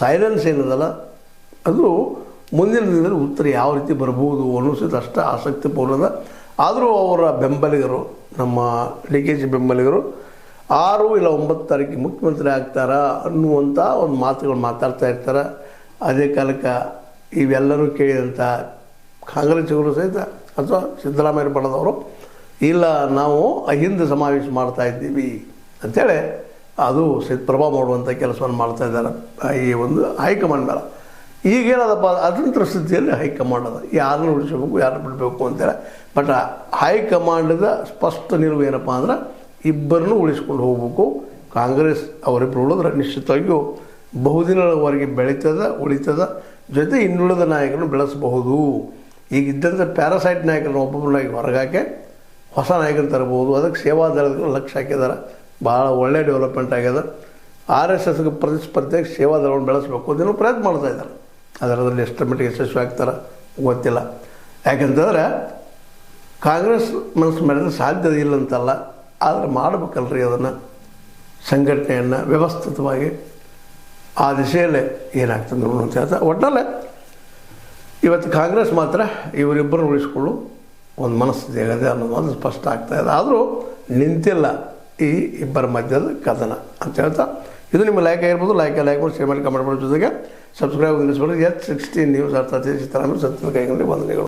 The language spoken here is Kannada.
ಸೈಲೆನ್ಸ್ ಏನದಲ್ಲ ಅದು ಮುಂದಿನ ದಿನದಲ್ಲಿ ಉತ್ತರ ಯಾವ ರೀತಿ ಬರ್ಬೋದು ಅನ್ನಿಸಿದ ಅಷ್ಟು ಆಸಕ್ತಿಪೂರ್ಣದ. ಆದರೂ ಅವರ ಬೆಂಬಲಿಗರು, ನಮ್ಮ ಡಿ ಕೆ ಶಿ ಬೆಂಬಲಿಗರು 6 ಇಲ್ಲ 9 ತಾರೀಕಿಗೆ ಮುಖ್ಯಮಂತ್ರಿ ಆಗ್ತಾರಾ ಅನ್ನುವಂಥ ಒಂದು ಮಾತುಗಳು ಮಾತಾಡ್ತಾ ಇರ್ತಾರೆ. ಅದೇ ಕಾಲಕ್ಕೆ ಇವೆಲ್ಲರೂ ಕೇಳಿದಂಥ ಕಾಂಗ್ರೆಸ್ಸಿಗರು ಸಹಿತ ಅಥವಾ ಸಿದ್ದರಾಮಯ್ಯ ಪಡೆದವರು ಇಲ್ಲ ನಾವು ಅಹಿಂದ ಸಮಾವೇಶ ಮಾಡ್ತಾ ಇದ್ದೀವಿ ಅಂಥೇಳಿ ಅದು ಪ್ರಭಾವ ಮಾಡುವಂಥ ಕೆಲಸವನ್ನು ಮಾಡ್ತಾ ಇದ್ದಾರೆ ಈ ಒಂದು ಹೈಕಮಾಂಡ್ ಮೇಲೆ. ಈಗೇನದಪ್ಪ ಅತಂತ್ರ ಸ್ಥಿತಿಯಲ್ಲಿ ಹೈಕಮಾಂಡ್ ಅದ, ಯಾರನ್ನು ಉಳಿಸಬೇಕು ಯಾರನ್ನು ಬಿಡಬೇಕು ಅಂತೇಳಿ. ಬಟ್ ಹೈಕಮಾಂಡದ ಸ್ಪಷ್ಟ ನಿಲುವು ಏನಪ್ಪ ಅಂದ್ರೆ ಇಬ್ಬರನ್ನು ಉಳಿಸ್ಕೊಂಡು ಹೋಗಬೇಕು. ಕಾಂಗ್ರೆಸ್ ಅವರಿಬ್ಬರು ಉಳಿದ್ರೆ ನಿಶ್ಚಿತವಾಗಿಯೂ ಬಹುದಿನಗಳವರೆಗೆ ಉಳಿತದ ಜೊತೆ ಇನ್ನುಳಿದ ನಾಯಕರನ್ನು ಬೆಳೆಸಬಹುದು. ಈಗಿದ್ದಂಥ ಪ್ಯಾರಾಸೈಟ್ ನಾಯಕರನ್ನು ಒಬ್ಬೊಬ್ಬರಾಗಿ ಹೊರಗಾಕೆ ಹೊಸ ನಾಯಕರು ತರಬಹುದು. ಅದಕ್ಕೆ ಸೇವಾದಳಗಳು ಲಕ್ಷ್ಯ ಹಾಕಿದ್ದಾರೆ. ಭಾಳ ಒಳ್ಳೆಯ ಡೆವಲಪ್ಮೆಂಟ್ ಆಗ್ಯದ. RSSಗೆ ಪ್ರತಿಸ್ಪರ್ಧೆಗೆ ಸೇವಾದಳವನ್ನು ಬೆಳೆಸಬೇಕು ಅಂತ ಪ್ರಯತ್ನ ಮಾಡ್ತಾ ಇದ್ದಾರೆ. ಅದರಲ್ಲಿ ಎಷ್ಟು ಮಟ್ಟಿಗೆ ಯಶಸ್ವಿ ಆಗ್ತಾರೆ ಗೊತ್ತಿಲ್ಲ. ಯಾಕಂತಂದರೆ ಕಾಂಗ್ರೆಸ್ ಮನಸ್ಸು ಮಾಡಿದ್ರೆ ಸಾಧ್ಯತೆ ಇಲ್ಲ ಅಂತಲ್ಲ, ಆದರೆ ಮಾಡಬೇಕಲ್ರಿ ಅದನ್ನು, ಸಂಘಟನೆಯನ್ನು ವ್ಯವಸ್ಥಿತವಾಗಿ ಆ ದಿಶೆಯಲ್ಲೇ ಏನಾಗ್ತದೆ ಅಂತ ಹೇಳ್ತಾ. ಒಟ್ಟಲ್ಲೇ ಇವತ್ತು ಕಾಂಗ್ರೆಸ್ ಮಾತ್ರ ಇವರಿಬ್ಬರು ಉಳಿಸ್ಕೊಳ್ಳು ಒಂದು ಮನಸ್ಥಿತಿ ಆಗಿದೆ ಅನ್ನೋದು ಅದು ಸ್ಪಷ್ಟ ಆಗ್ತಾಯಿದೆ. ಆದರೂ ನಿಂತಿಲ್ಲ ಈ ಇಬ್ಬರ ಮಧ್ಯದ ಕದನ ಅಂತ ಹೇಳ್ತಾ, ಇದು ನಿಮ್ಮ ಲೈಕ್ ಆಗಿರ್ಬೋದು. ಲೈಕ್ ಮಾಡಿ ಶೇರ್ ಮಾಡಿ ಕಮೆಂಟ್ ಮಾಡೋ ಜೊತೆಗೆ ಸಬ್ಸ್ಕ್ರೈಬ್ ನಿಲ್ಲಿಸ್ಬೋದು. H16 ನ್ಯೂಸ್ ಅರ್ಥಾತ್ ಸಿದ್ದರಾಮಯ್ಯ ಸತ್ಯದ ಕೈಗೊಂಡು ವಂದನೆಗಳು.